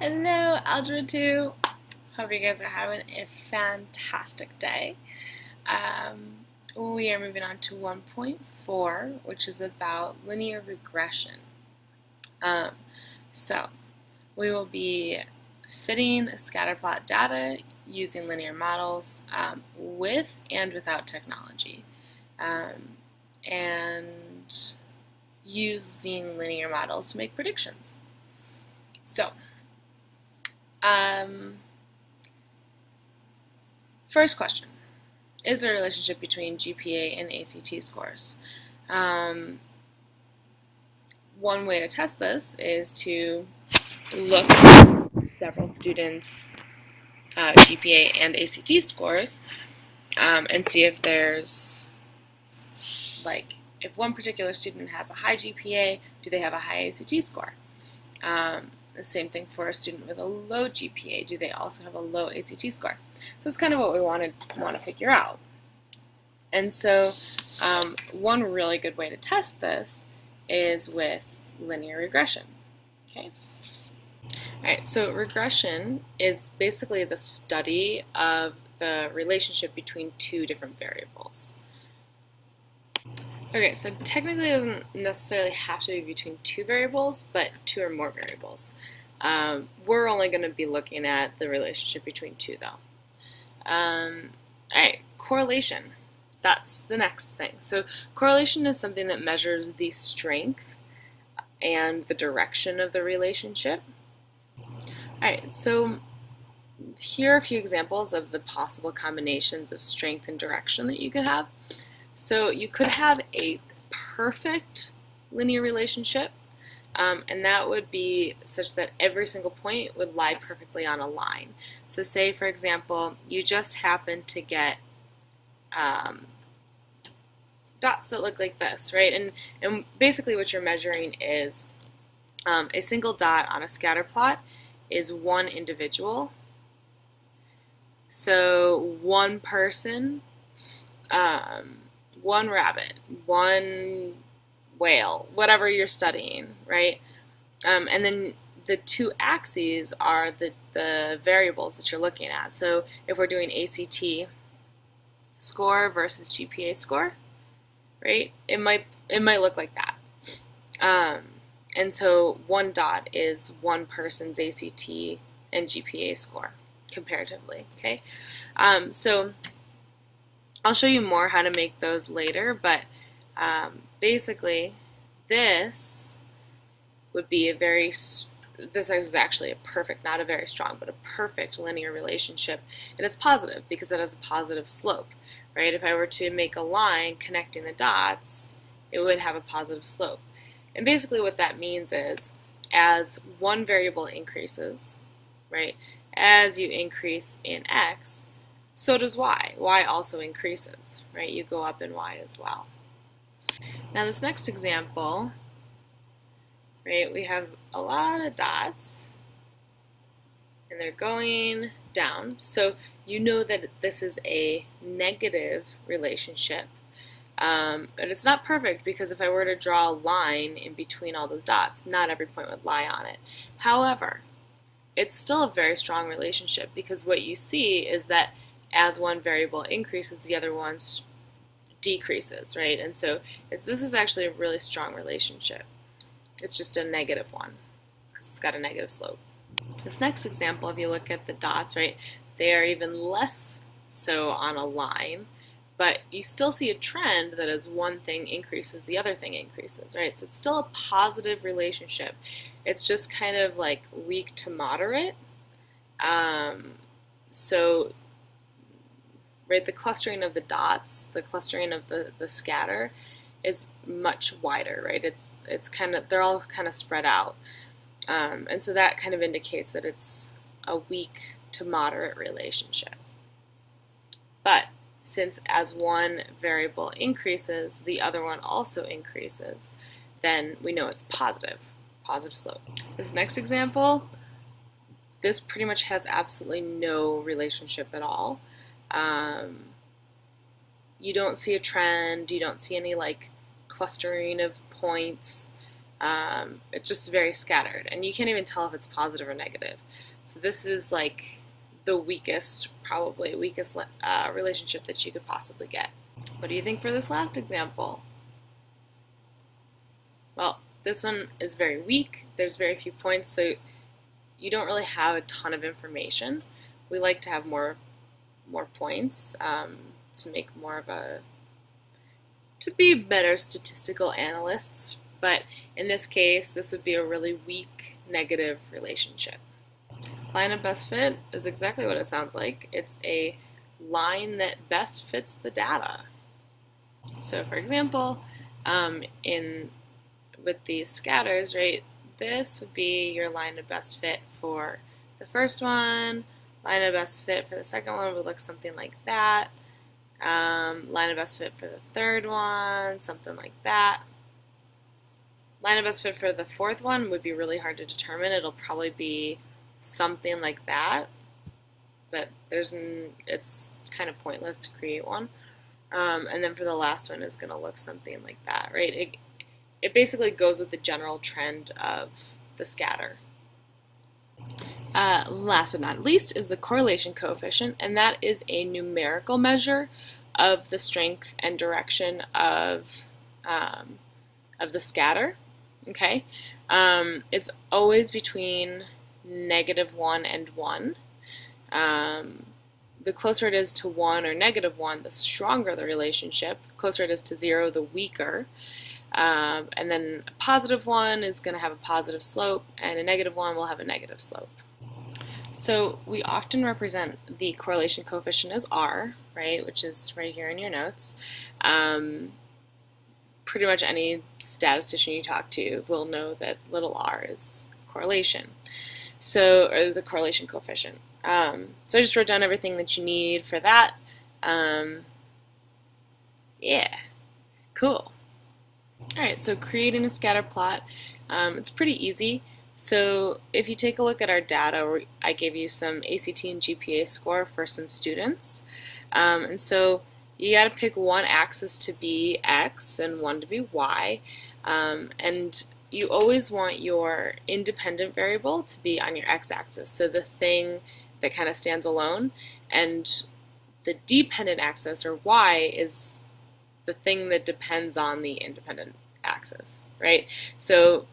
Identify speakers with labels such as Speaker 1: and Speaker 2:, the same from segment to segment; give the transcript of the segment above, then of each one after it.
Speaker 1: Hello, Algebra 2. Hope you guys are having a fantastic day. We are moving on to 1.4, which is about linear regression. So, we will be fitting scatterplot data using linear models with and without technology, and using linear models to make predictions. So, first question, is there a relationship between GPA and ACT scores? One way to test this is to look at several students' GPA and ACT scores and see if there's, like, if one particular student has a high GPA, do they have a high ACT score? The same thing for a student with a low GPA. Do they also have a low ACT score? So it's kind of what we want to figure out. And so one really good way to test this is with linear regression. Okay. All right. So regression is basically the study of the relationship between two different variables. Okay, so technically it doesn't necessarily have to be between two variables, but two or more variables. We're only going to be looking at the relationship between two, though. Alright, correlation. That's the next thing. So correlation is something that measures the strength and the direction of the relationship. Alright, so here are a few examples of the possible combinations of strength and direction that you could have. So you could have a perfect linear relationship, and that would be such that every single point would lie perfectly on a line. So say, for example, you just happen to get dots that look like this, right? And basically what you're measuring is a single dot on a scatter plot is one individual. So one person, one rabbit, one whale, whatever you're studying, right? And then the two axes are the variables that you're looking at. So if we're doing ACT score versus GPA score, right? It might look like that. And so one dot is one person's ACT and GPA score comparatively. Okay, so I'll show you more how to make those later, but basically this would be this is actually a perfect, not a very strong, but a perfect linear relationship, and it's positive because it has a positive slope, right? If I were to make a line connecting the dots, it would have a positive slope. And basically what that means is as one variable increases, right, as you increase in x, so does y. Y also increases, right? You go up in y as well. Now this next example, right, we have a lot of dots and they're going down. So you know that this is a negative relationship. But it's not perfect because if I were to draw a line in between all those dots, not every point would lie on it. However, it's still a very strong relationship because what you see is that as one variable increases, the other one decreases, right? And so this is actually a really strong relationship. It's just a negative one because it's got a negative slope. This next example, if you look at the dots, right, they are even less so on a line, but you still see a trend that as one thing increases, the other thing increases, right? So it's still a positive relationship. It's just kind of like weak to moderate. So right, the clustering of the dots, the clustering of the scatter is much wider, right? It's kind of, they're all kind of spread out. And so that kind of indicates that it's a weak to moderate relationship. But since as one variable increases, the other one also increases, then we know it's positive slope. This next example, this pretty much has absolutely no relationship at all. You don't see a trend, you don't see any like clustering of points. It's just very scattered, and you can't even tell if it's positive or negative. So this is like the weakest, probably weakest relationship that you could possibly get. What do you think for this last example? Well, this one is very weak. There's very few points, so you don't really have a ton of information. We like to have more points to make more of to be better statistical analysts. But in this case, this would be a really weak negative relationship. Line of best fit is exactly what it sounds like. It's a line that best fits the data. So for example, with these scatters, right, this would be your line of best fit for the first one. Line of best fit for the second one would look something like that. Line of best fit for the third one, something like that. Line of best fit for the fourth one would be really hard to determine. It'll probably be something like that, but it's kind of pointless to create one. And then for the last one is going to look something like that, right? It basically goes with the general trend of the scatter. Last but not least is the correlation coefficient, and that is a numerical measure of the strength and direction of the scatter. Okay, it's always between -1 and 1. The closer it is to 1 or -1, the stronger the relationship. The closer it is to 0, the weaker. And then a +1 is going to have a positive slope, and a -1 will have a negative slope. So we often represent the correlation coefficient as R, right, which is right here in your notes. Pretty much any statistician you talk to will know that little r is correlation, or the correlation coefficient. So I just wrote down everything that you need for that. Yeah, cool. Alright, so creating a scatter plot, it's pretty easy. So if you take a look at our data, I gave you some ACT and GPA score for some students. And so you got to pick one axis to be X and one to be Y. And you always want your independent variable to be on your X-axis, so the thing that kind of stands alone, and the dependent axis, or Y, is the thing that depends on the independent axis, right? So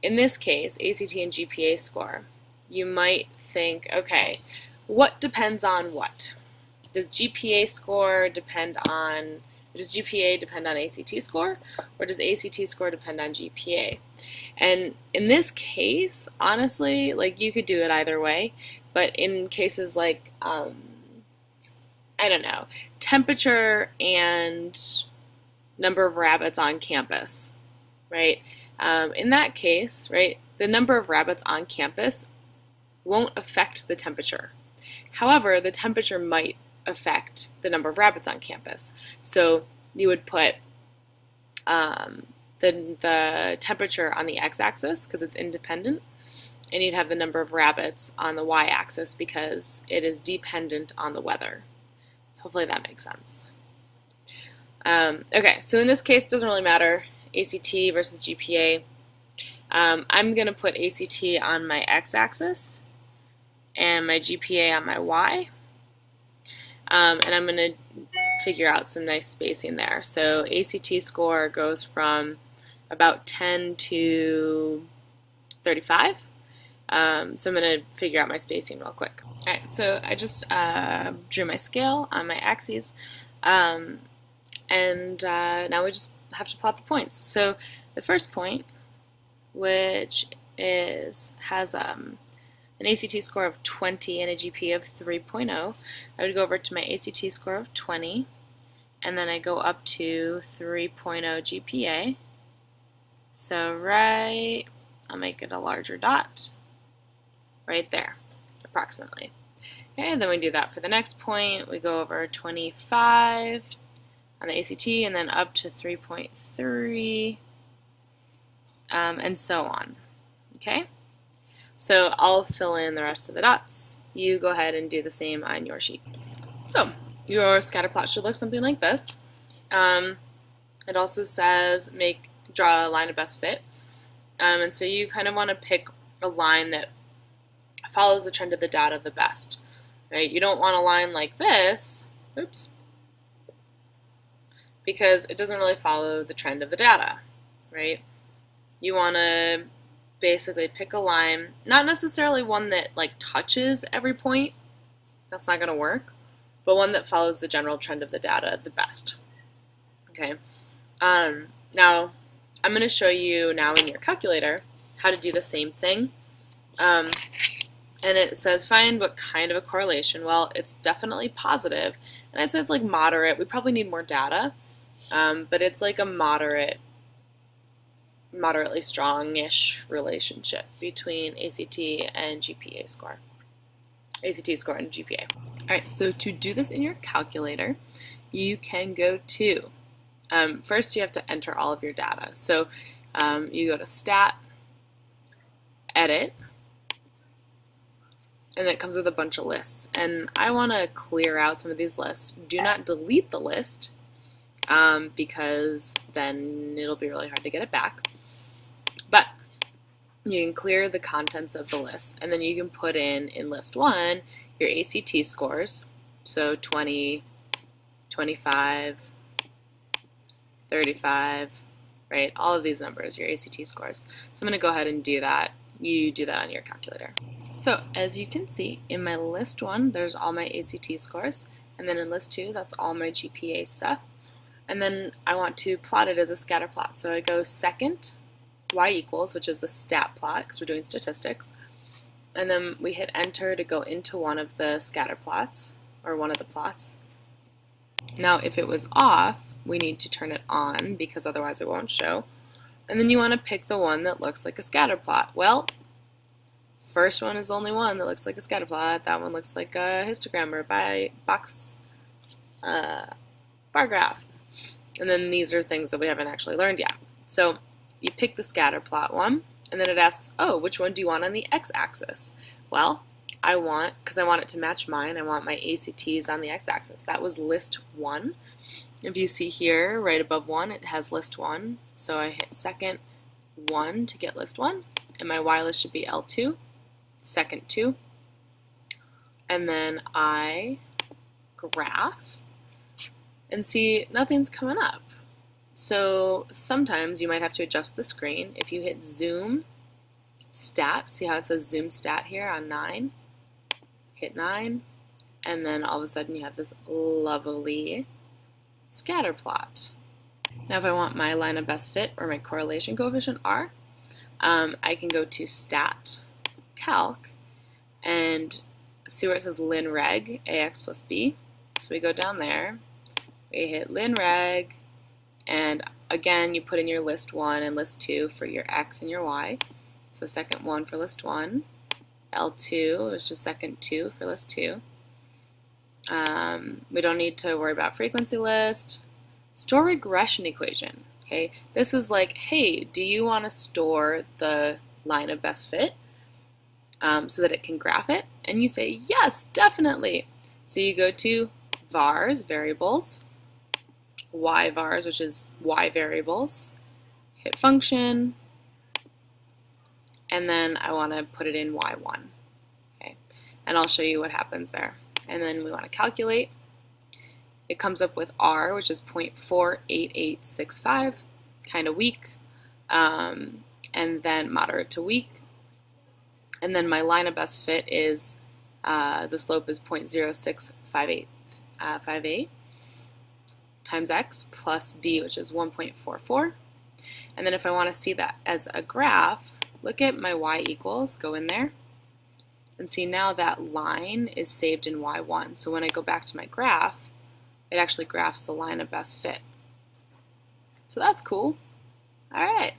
Speaker 1: in this case, ACT and GPA score, you might think, okay, what depends on what? Does GPA depend on ACT score, or does ACT score depend on GPA? And in this case, honestly, like, you could do it either way, but in cases like, I don't know, temperature and number of rabbits on campus, right? In that case, right, the number of rabbits on campus won't affect the temperature. However, the temperature might affect the number of rabbits on campus. So you would put the temperature on the x-axis because it's independent, and you'd have the number of rabbits on the y-axis because it is dependent on the weather. So hopefully that makes sense. Okay, so in this case, it doesn't really matter, ACT versus GPA. I'm going to put ACT on my x-axis and my GPA on my y. And I'm going to figure out some nice spacing there. So ACT score goes from about 10 to 35. So I'm going to figure out my spacing real quick. Alright, so I just drew my scale on my axes. And now we just have to plot the points. So the first point, which has an ACT score of 20 and a GPA of 3.0, I would go over to my ACT score of 20, and then I go up to 3.0 GPA. So I'll make it a larger dot, right there, approximately. Okay, and then we do that for the next point. We go over 25 on the ACT, and then up to 3.3, and so on. Okay? So I'll fill in the rest of the dots. You go ahead and do the same on your sheet. So your scatter plot should look something like this. It also says draw a line of best fit. And so you kind of want to pick a line that follows the trend of the data the best, right? You don't want a line like this, oops, because it doesn't really follow the trend of the data, right? You want to basically pick a line, not necessarily one that like touches every point, that's not going to work, but one that follows the general trend of the data the best. Okay. Now I'm going to show you now in your calculator how to do the same thing. And it says find what kind of a correlation. Well, it's definitely positive, and I said it's like moderate. We probably need more data, but it's like a moderately strong-ish relationship between ACT and GPA score. ACT score and GPA. All right, so to do this in your calculator, you can go to, first you have to enter all of your data. So you go to Stat, Edit, and it comes with a bunch of lists. And I want to clear out some of these lists. Do not delete the list because then it'll be really hard to get it back. But you can clear the contents of the list, and then you can put in list 1 your ACT scores, so 20, 25, 35, right? All of these numbers, your ACT scores. So I'm going to go ahead and do that. You do that on your calculator. So as you can see, in my list 1, there's all my ACT scores, and then in list 2, that's all my GPA stuff. And then I want to plot it as a scatter plot. So I go second, y equals, which is a stat plot, because we're doing statistics. And then we hit enter to go into one of the scatter plots, or one of the plots. Now if it was off, we need to turn it on, because otherwise it won't show. And then you want to pick the one that looks like a scatter plot. Well, first one is the only one that looks like a scatter plot. That one looks like a histogram or bar graph. And then these are things that we haven't actually learned yet. So you pick the scatter plot one, and then it asks, oh, which one do you want on the x-axis? Well, because I want it to match mine, I want my ACTs on the x-axis. That was list 1. If you see here, right above 1, it has list 1. So I hit second 1 to get list 1, and my y list should be L2, second 2, and then I graph, and see nothing's coming up. So sometimes you might have to adjust the screen. If you hit zoom stat, see how it says zoom stat here on 9, hit 9, and then all of a sudden you have this lovely scatter plot. Now if I want my line of best fit or my correlation coefficient R, I can go to stat calc and see where it says lin reg ax plus b. So we go down there, we hit lin reg, and again you put in your list 1 and list 2 for your x and your y. So second 1 for list 1, L2 is just second 2 for list 2. We don't need to worry about frequency list. Store regression equation. Okay, this is like, hey, do you want to store the line of best fit so that it can graph it? And you say, yes, definitely. So you go to vars, variables, y vars, which is y variables, hit function, and then I want to put it in y1. Okay, and I'll show you what happens there. And then we want to calculate. It comes up with R, which is 0.48865, kind of weak, and then moderate to weak. And then my line of best fit is, the slope is 0.0658 times x plus b, which is 1.44. And then if I want to see that as a graph, look at my y equals, go in there, and see now that line is saved in y1. So when I go back to my graph, it actually graphs the line of best fit. So that's cool. All right.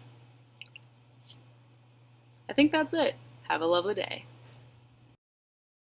Speaker 1: I think that's it. Have a lovely day.